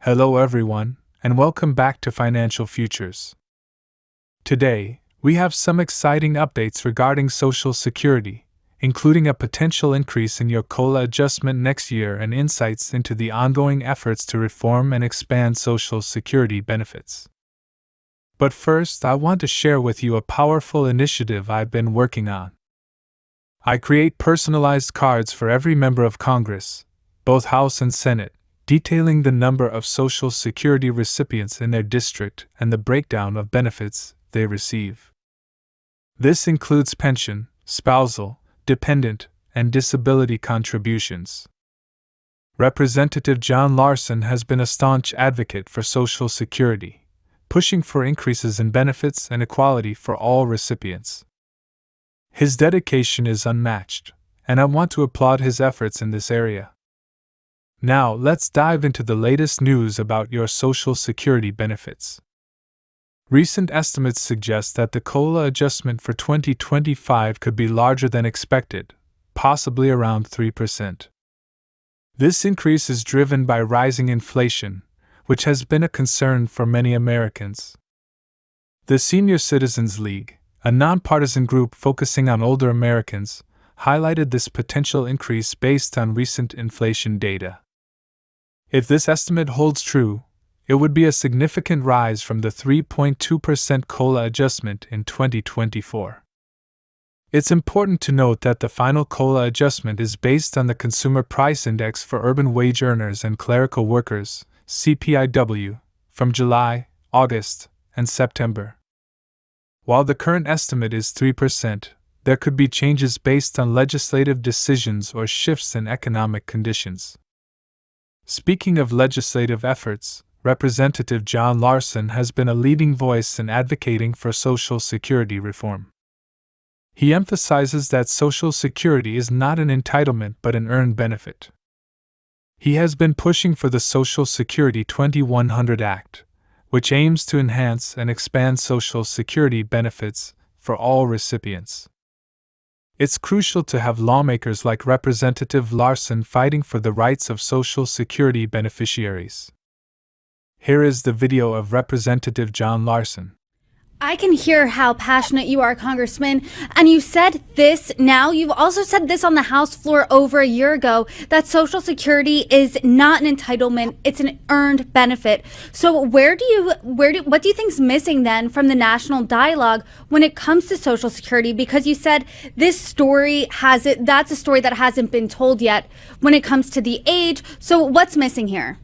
Hello everyone, and welcome back to Financial Futures. Today, we have some exciting updates regarding Social Security, including a potential increase in your COLA adjustment next year and insights into the ongoing efforts to reform and expand Social Security benefits. But first, I want to share with you a powerful initiative I've been working on. I create personalized cards for every member of Congress, both House and Senate, detailing the number of Social Security recipients in their district and the breakdown of benefits they receive. This includes pension, spousal, dependent, and disability contributions. Representative John Larson has been a staunch advocate for Social Security, pushing for increases in benefits and equality for all recipients. His dedication is unmatched, and I want to applaud his efforts in this area. Now, let's dive into the latest news about your Social Security benefits. Recent estimates suggest that the COLA adjustment for 2025 could be larger than expected, possibly around 3%. This increase is driven by rising inflation, which has been a concern for many Americans. The Senior Citizens League, a nonpartisan group focusing on older Americans, highlighted this potential increase based on recent inflation data. If this estimate holds true, it would be a significant rise from the 3.2% COLA adjustment in 2024. It's important to note that the final COLA adjustment is based on the Consumer Price Index for urban wage earners and clerical workers, CPIW, from July, August, and September. While the current estimate is 3%, there could be changes based on legislative decisions or shifts in economic conditions. Speaking of legislative efforts, Representative John Larson has been a leading voice in advocating for Social Security reform. He emphasizes that Social Security is not an entitlement but an earned benefit. He has been pushing for the Social Security 2100 Act, which aims to enhance and expand Social Security benefits for all recipients. It's crucial to have lawmakers like Representative Larson fighting for the rights of Social Security beneficiaries. Here is the video of Representative John Larson. I can hear how passionate you are, Congressman, and you said this now. You've also said this on the House floor over a year ago, that Social Security is not an entitlement, it's an earned benefit. So what do you think's missing then from the national dialogue when it comes to Social Security? Because you said that's a story that hasn't been told yet when it comes to the age. So what's missing here?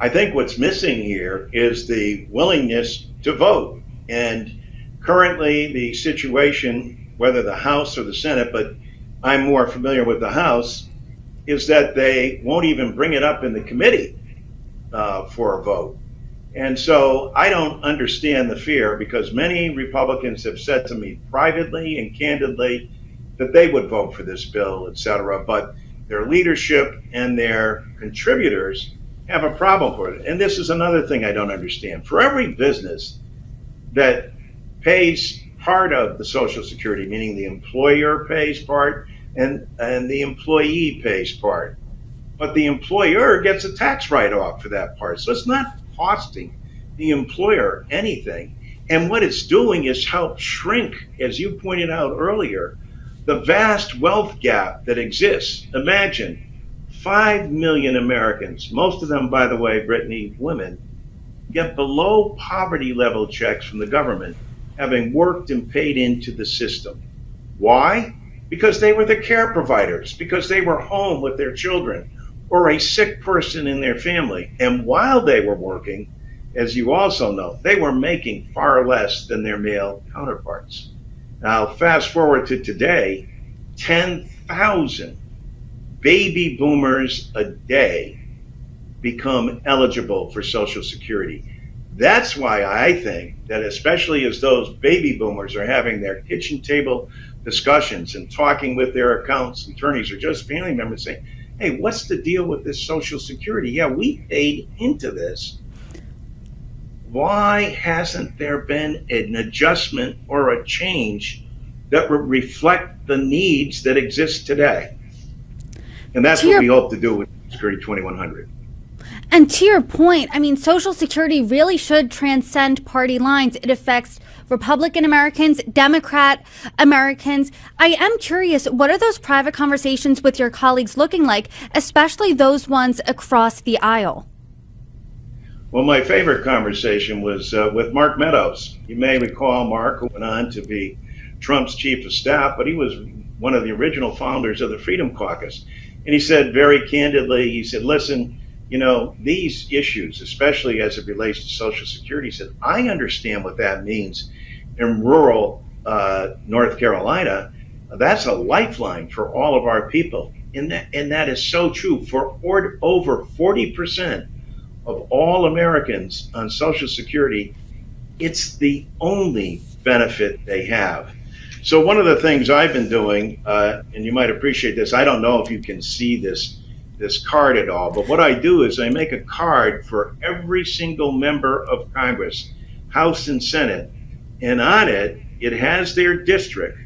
I think what's missing here is the willingness to vote. And currently the situation, whether the House or the Senate, but I'm more familiar with the House, is that they won't even bring it up in the committee for a vote. And so I don't understand the fear, because many Republicans have said to me privately and candidly that they would vote for this bill, etc. But their leadership and their contributors have a problem with it. And this is another thing I don't understand. For every business that pays part of the Social Security, meaning the employer pays part and the employee pays part, but the employer gets a tax write-off for that part. So it's not costing the employer anything. And what it's doing is help shrink, as you pointed out earlier, the vast wealth gap that exists. Imagine 5 million Americans, most of them, by the way, Brittany, women, get below poverty level checks from the government, having worked and paid into the system. Why? Because they were the care providers, because they were home with their children or a sick person in their family. And while they were working, as you also know, they were making far less than their male counterparts. Now, fast forward to today, 10,000 baby boomers a day become eligible for Social Security. That's why I think that, especially as those baby boomers are having their kitchen table discussions and talking with their accountants, attorneys, or just family members saying, hey, what's the deal with this Social Security? Yeah, we paid into this. Why hasn't there been an adjustment or a change that would reflect the needs that exist today? And that's what we hope to do with Security 2100. And to your point, I mean, Social Security really should transcend party lines. It affects Republican Americans, Democrat Americans. I am curious, what are those private conversations with your colleagues looking like, especially those ones across the aisle? Well, my favorite conversation was with Mark Meadows. You may recall Mark went on to be Trump's chief of staff, but he was one of the original founders of the Freedom Caucus. And he said very candidly, he said, listen, these issues, especially as it relates to Social Security, he said, I understand what that means in rural North Carolina. That's a lifeline for all of our people. And that is so true. For over 40% of all Americans on Social Security, it's the only benefit they have. So one of the things I've been doing, and you might appreciate this, I don't know if you can see this card at all, but what I do is I make a card for every single member of Congress, House and Senate, and on it, it has their district,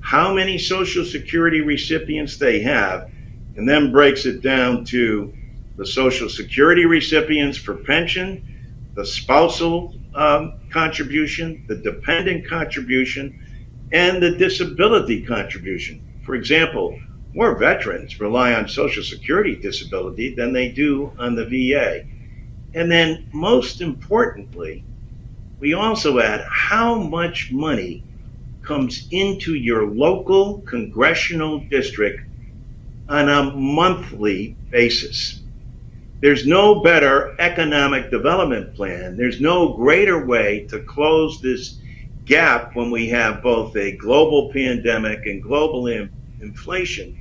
how many Social Security recipients they have, and then breaks it down to the Social Security recipients for pension, the spousal contribution, the dependent contribution, and the disability contribution. For example, more veterans rely on Social Security disability than they do on the VA. And then most importantly, we also add how much money comes into your local congressional district on a monthly basis. There's no better economic development plan. There's no greater way to close this gap when we have both a global pandemic and global inflation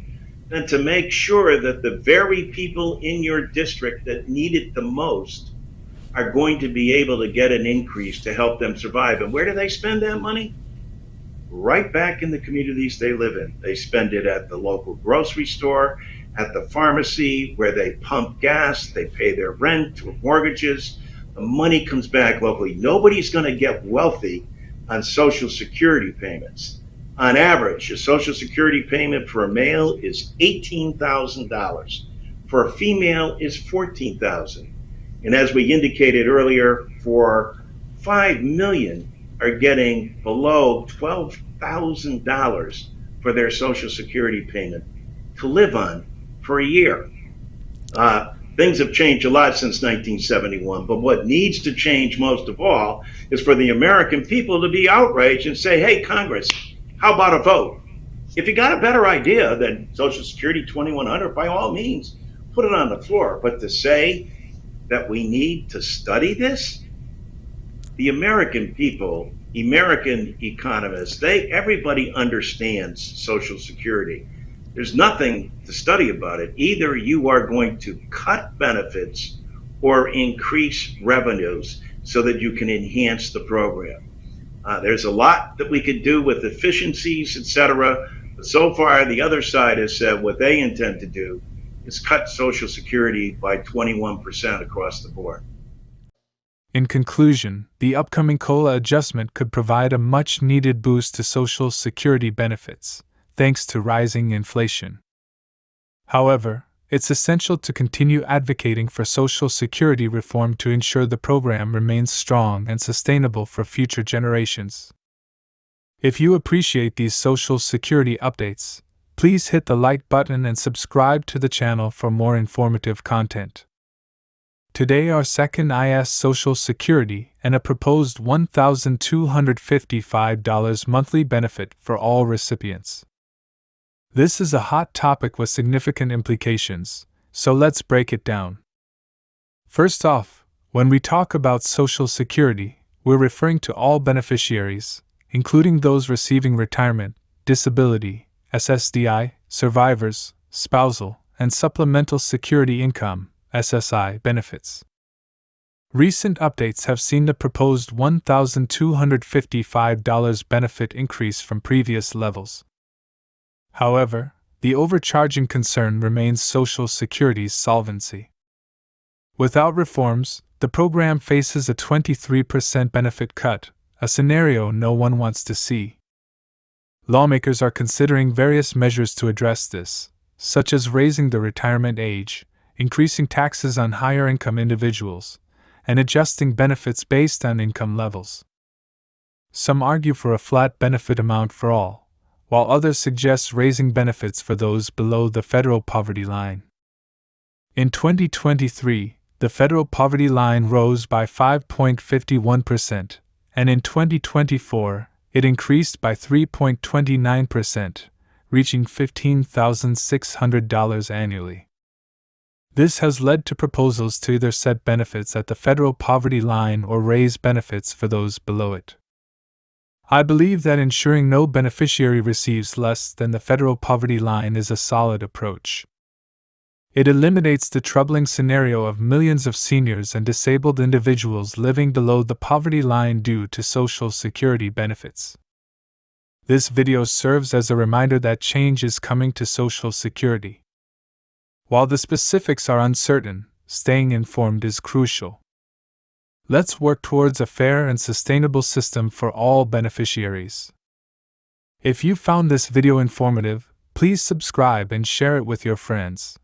than to make sure that the very people in your district that need it the most are going to be able to get an increase to help them survive. And where do they spend that money? Right back in the communities they live in. They spend it at the local grocery store, at the pharmacy, where they pump gas, they pay their rent or mortgages. The money comes back locally. Nobody's going to get wealthy on Social Security payments. On average, a Social Security payment for a male is $18,000. For a female is $14,000. And as we indicated earlier, for 5 million are getting below $12,000 for their Social Security payment to live on for a year. Things have changed a lot since 1971, but what needs to change most of all is for the American people to be outraged and say, hey, Congress, how about a vote? If you got a better idea than Social Security 2100, by all means, put it on the floor. But to say that we need to study this, the American people, American economists, everybody understands Social Security. There's nothing to study about it. Either you are going to cut benefits or increase revenues so that you can enhance the program. There's a lot that we could do with efficiencies, et cetera. But so far, the other side has said what they intend to do is cut Social Security by 21% across the board. In conclusion, the upcoming COLA adjustment could provide a much-needed boost to Social Security benefits, thanks to rising inflation. However, it's essential to continue advocating for Social Security reform to ensure the program remains strong and sustainable for future generations. If you appreciate these Social Security updates, please hit the like button and subscribe to the channel for more informative content. Today our second is Social Security and a proposed $1,255 monthly benefit for all recipients. This is a hot topic with significant implications, so let's break it down. First off, when we talk about Social Security, we're referring to all beneficiaries, including those receiving retirement, disability, SSDI, survivors, spousal, and supplemental security income, SSI, benefits. Recent updates have seen the proposed $1,255 benefit increase from previous levels. However, the overcharging concern remains Social Security's solvency. Without reforms, the program faces a 23% benefit cut, a scenario no one wants to see. Lawmakers are considering various measures to address this, such as raising the retirement age, increasing taxes on higher income individuals, and adjusting benefits based on income levels. Some argue for a flat benefit amount for all, while others suggest raising benefits for those below the federal poverty line. In 2023, the federal poverty line rose by 5.51%, and in 2024, it increased by 3.29%, reaching $15,600 annually. This has led to proposals to either set benefits at the federal poverty line or raise benefits for those below it. I believe that ensuring no beneficiary receives less than the federal poverty line is a solid approach. It eliminates the troubling scenario of millions of seniors and disabled individuals living below the poverty line due to Social Security benefits. This video serves as a reminder that change is coming to Social Security. While the specifics are uncertain, staying informed is crucial. Let's work towards a fair and sustainable system for all beneficiaries. If you found this video informative, please subscribe and share it with your friends.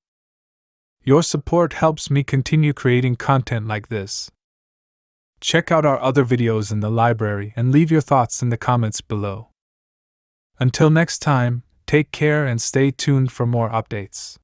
Your support helps me continue creating content like this. Check out our other videos in the library and leave your thoughts in the comments below. Until next time, take care and stay tuned for more updates.